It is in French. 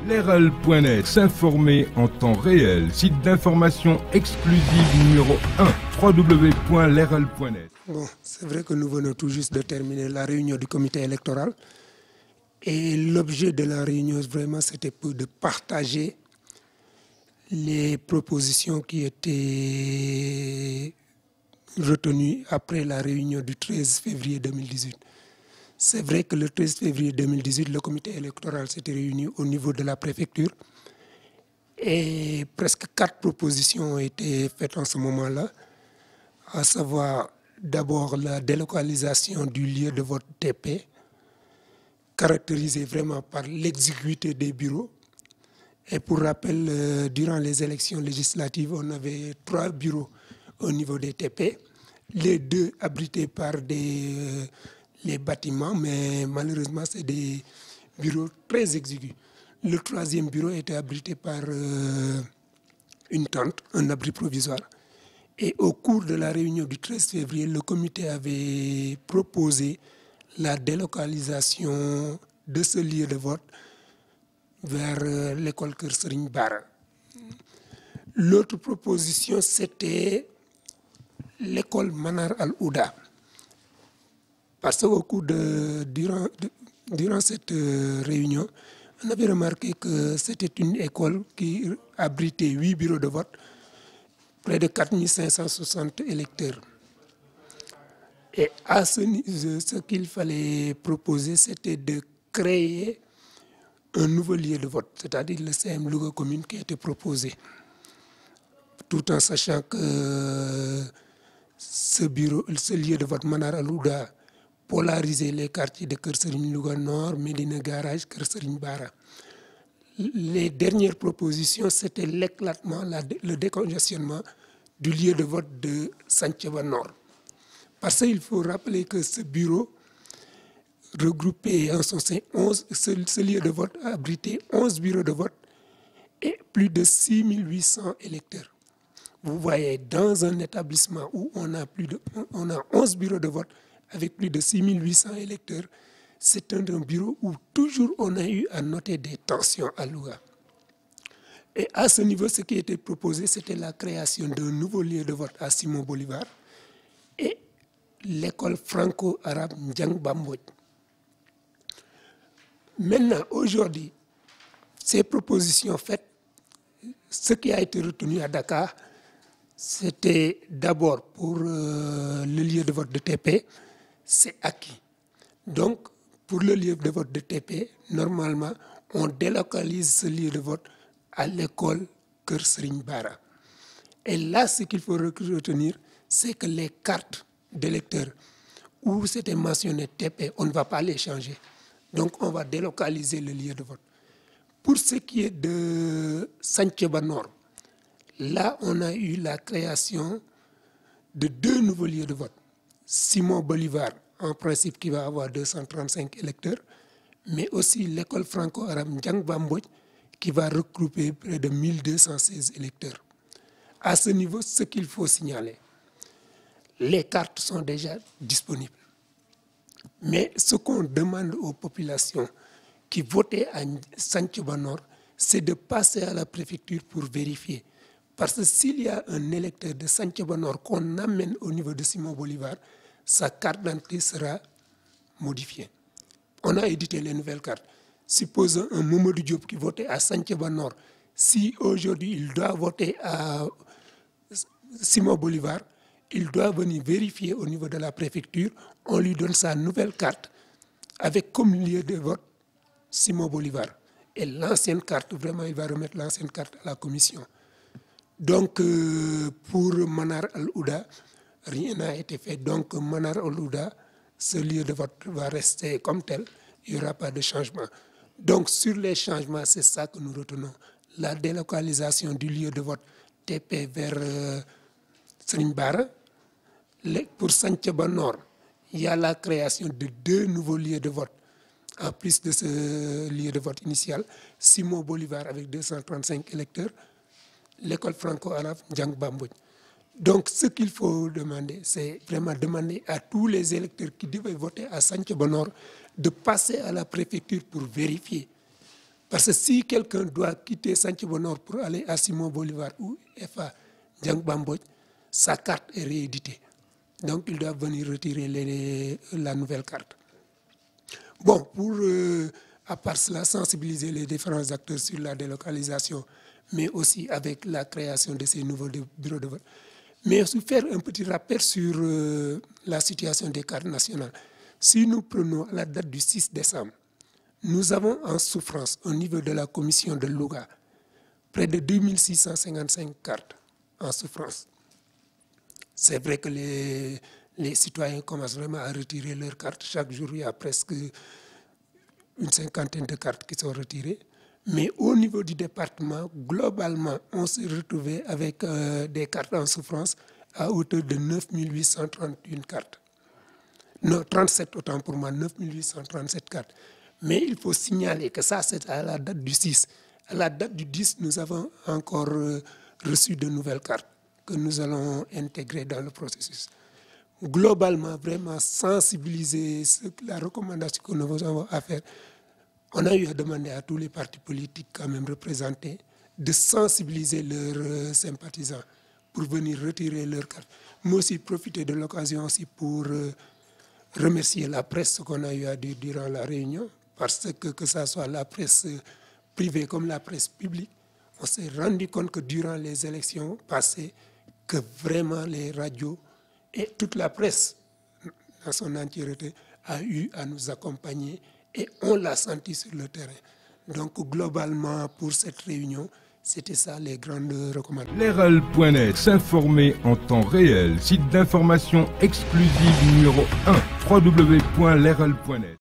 Leral.net, s'informer en temps réel. Site d'information exclusive numéro 1, www.leral.net. Bon, c'est vrai que nous venons tout juste de terminer la réunion du comité électoral. Et l'objet de la réunion, vraiment, c'était de partager les propositions qui étaient retenues après la réunion du 13 février 2018. C'est vrai que le 13 février 2018, le comité électoral s'était réuni au niveau de la préfecture et presque 4 propositions ont été faites en ce moment-là, à savoir d'abord la délocalisation du lieu de vote TP, caractérisé vraiment par l'exiguïté des bureaux. Et pour rappel, durant les élections législatives, on avait 3 bureaux au niveau des TP, les 2 abrités par les bâtiments, mais malheureusement, c'est des bureaux très exigus. Le 3e bureau était abrité par une tente, un abri provisoire. Et au cours de la réunion du 13 février, le comité avait proposé la délocalisation de ce lieu de vote vers l'école Kër Serigne Bara. L'autre proposition, c'était l'école Manar Al-Ouda. Parce qu'au cours durant cette réunion, on avait remarqué que c'était une école qui abritait 8 bureaux de vote, près de 4560 électeurs. Et à ce niveau, ce qu'il fallait proposer, c'était de créer un nouveau lieu de vote, c'est-à-dire le CM Louga commune qui a été proposé. Tout en sachant que ce lieu de vote Manar Al-Ouda polariser les quartiers de Kër Serigne Louga Nord, Médina Garage, Kër Serigne Bara. Les dernières propositions, c'était l'éclatement, le décongestionnement du lieu de vote de Santhiaba Nord. Parce qu'il faut rappeler que ce bureau regroupé en son sein 11, ce lieu de vote a abrité 11 bureaux de vote et plus de 6800 électeurs. Vous voyez, dans un établissement où on a 11 bureaux de vote, avec plus de 6800 électeurs, c'est un bureau où toujours on a eu à noter des tensions à Louga. Et à ce niveau, ce qui était proposé, c'était la création d'un nouveau lieu de vote à Simon Bolivar et l'école franco-arabe Ndiang Bambodj. Maintenant, aujourd'hui, ces propositions faites, ce qui a été retenu à Dakar, c'était d'abord pour le lieu de vote de TP, c'est acquis. Donc, pour le lieu de vote de TP, normalement, on délocalise ce lieu de vote à l'école Kër Serigne Bara. Et là, ce qu'il faut retenir, c'est que les cartes d'électeurs où c'était mentionné TP, on ne va pas les changer. Donc, on va délocaliser le lieu de vote. Pour ce qui est de Santhiaba Nord, là, on a eu la création de 2 nouveaux lieux de vote. Simon Bolivar, en principe, qui va avoir 235 électeurs, mais aussi l'école franco-arabe Ndiang Bambodj, qui va regrouper près de 1216 électeurs. À ce niveau, ce qu'il faut signaler, les cartes sont déjà disponibles. Mais ce qu'on demande aux populations qui votaient à Santhiaba Nord, c'est de passer à la préfecture pour vérifier. Parce que s'il y a un électeur de Santhiaba Nord qu'on amène au niveau de Simon Bolivar, sa carte d'identité sera modifiée. On a édité les nouvelles cartes. Supposons un Mamadou Diop qui votait à Santhiaba Nord. Si aujourd'hui il doit voter à Simon Bolivar, il doit venir vérifier au niveau de la préfecture. On lui donne sa nouvelle carte avec comme lieu de vote Simon Bolivar. Et l'ancienne carte, vraiment, il va remettre l'ancienne carte à la commission. Donc, pour Manar Al-Ouda, rien n'a été fait. Donc, Manar Al-Ouda, ce lieu de vote va rester comme tel. Il n'y aura pas de changement. Donc, sur les changements, c'est ça que nous retenons. La délocalisation du lieu de vote TP vers Serigne Bara. Pour Santhiaba Nord, il y a la création de 2 nouveaux lieux de vote. En plus de ce lieu de vote initial, Simon Bolivar avec 235 électeurs, l'école franco-arabe Ndiang Bambodj. Donc, ce qu'il faut demander, c'est vraiment demander à tous les électeurs qui devaient voter à Santhiaba Nord de passer à la préfecture pour vérifier. Parce que si quelqu'un doit quitter Santhiaba Nord pour aller à Simon Bolivar ou FA Ndiang Mbodj, sa carte est rééditée. Donc, il doit venir retirer la nouvelle carte. Bon, pour, à part cela, sensibiliser les différents acteurs sur la délocalisation, mais aussi avec la création de ces nouveaux bureaux de vote. Mais aussi faire un petit rappel sur la situation des cartes nationales. Si nous prenons la date du 6 décembre, nous avons en souffrance au niveau de la commission de Louga près de 2655 cartes en souffrance. C'est vrai que les citoyens commencent vraiment à retirer leurs cartes. Chaque jour, il y a presque une cinquantaine de cartes qui sont retirées. Mais au niveau du département, globalement, on s'est retrouvé avec des cartes en souffrance à hauteur de 9 831 cartes. Non, 37 autant pour moi, 9 837 cartes. Mais il faut signaler que ça, c'est à la date du 6. À la date du 10, nous avons encore reçu de nouvelles cartes que nous allons intégrer dans le processus. Globalement, vraiment sensibiliser la recommandation que nous avons à faire. On a eu à demander à tous les partis politiques quand même représentés de sensibiliser leurs sympathisants pour venir retirer leurs cartes. Mais aussi profiter de l'occasion aussi pour remercier la presse qu'on a eu à dire durant la réunion, parce que ça soit la presse privée comme la presse publique, on s'est rendu compte que durant les élections passées, que vraiment les radios et toute la presse dans son entièreté a eu à nous accompagner et on l'a senti sur le terrain. Donc globalement pour cette réunion, c'était ça les grandes recommandations. Leral.net, s'informer en temps réel, site d'information exclusive numéro 1, www.leral.net.